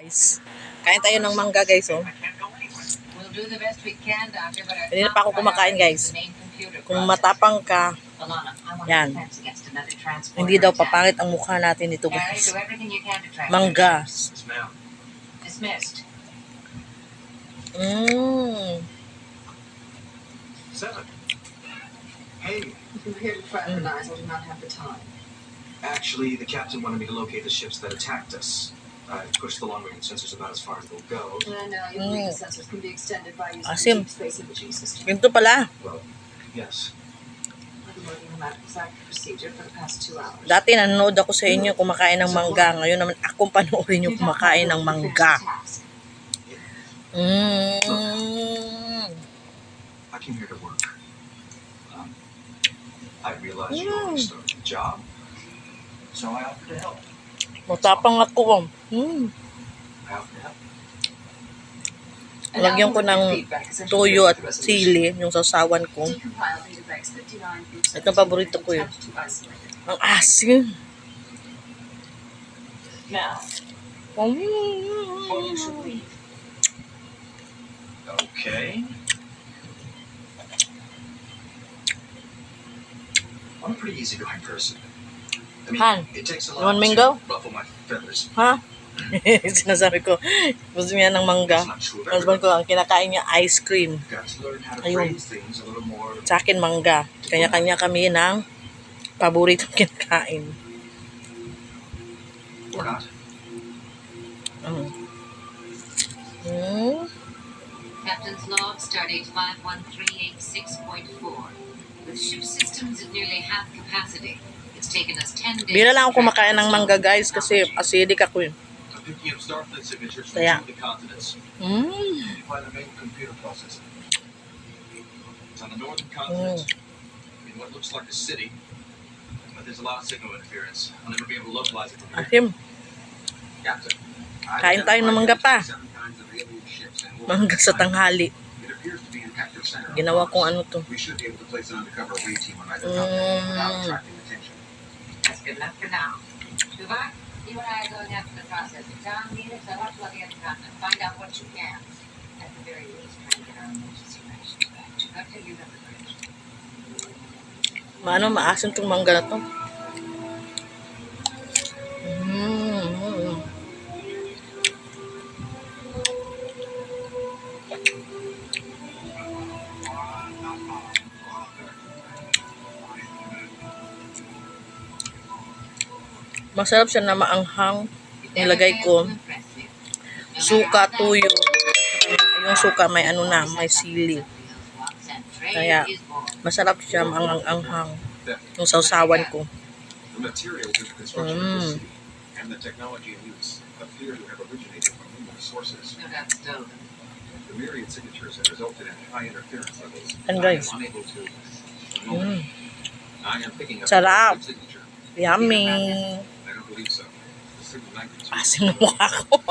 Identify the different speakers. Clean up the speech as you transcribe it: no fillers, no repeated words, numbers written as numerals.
Speaker 1: Guys, kain tayo ng mangga guys, oh. Hindi na pa ako kumakain guys. Kung matapang ka, yan. Hindi daw papangit ang mukha natin dito guys. Mangga.
Speaker 2: Hey. We're here to fraternize. I do not have the time. Actually, the captain wanted me to locate the ships that attacked us. I pushed the long-range sensors about as far as they'll go. And your weak sensors can be extended by using the deep space imaging system.
Speaker 1: Ganito pala.
Speaker 2: Well, yes. I've been working on that exact procedure for the past 2 hours.
Speaker 1: Dati nanonood ako sa inyo kumakain ng mangga. Ngayon naman akong panoorin yung kumakain ng mangga.
Speaker 2: I came here to work. I realized you already started the job, so I offered to help.
Speaker 1: Matapang ako. Lagyan ko ng toyo at sili, yung sasawan ko. Ito ang paborito ko yun. Ang asin.
Speaker 2: Okay. I'm a pretty easygoing person. I mean, it takes a lot to ruffle my feathers.
Speaker 1: Ha? Sinasabi ko, gusto niya ng mangga. Husband ko, ang kinakain niya ice cream. Ayun. Sa akin, mangga. Kanya-kanya kami ng paboritong kinakain.
Speaker 2: Or not.
Speaker 3: Captain's log, stardate 5138.6.4. With ship systems at nearly half capacity. It's taken us 10 days.
Speaker 1: Bira lang ako kumakain ng mangga guys kasi acidic ako yun. Kaya. Asim. Kain tayo ng mangga pa. Mangga sa tanghali. Ginawa kong ano to.
Speaker 3: That's good enough for now. Dubai, you and I are going after the process. Down here, so let's look at the continent. Find out what you can. At the very least, try to get our emergency rations back. I'll tell you about the bridge.
Speaker 1: Maasim tong mangga na to. Masarap siya na maanghang. Nilagay ko suka, tuyo. At yung suka may ano na, may sili. Kaya masarap siya maanghang. Yung sausawan ko. And guys. Sarap. Yummy. Asim na mukha ko.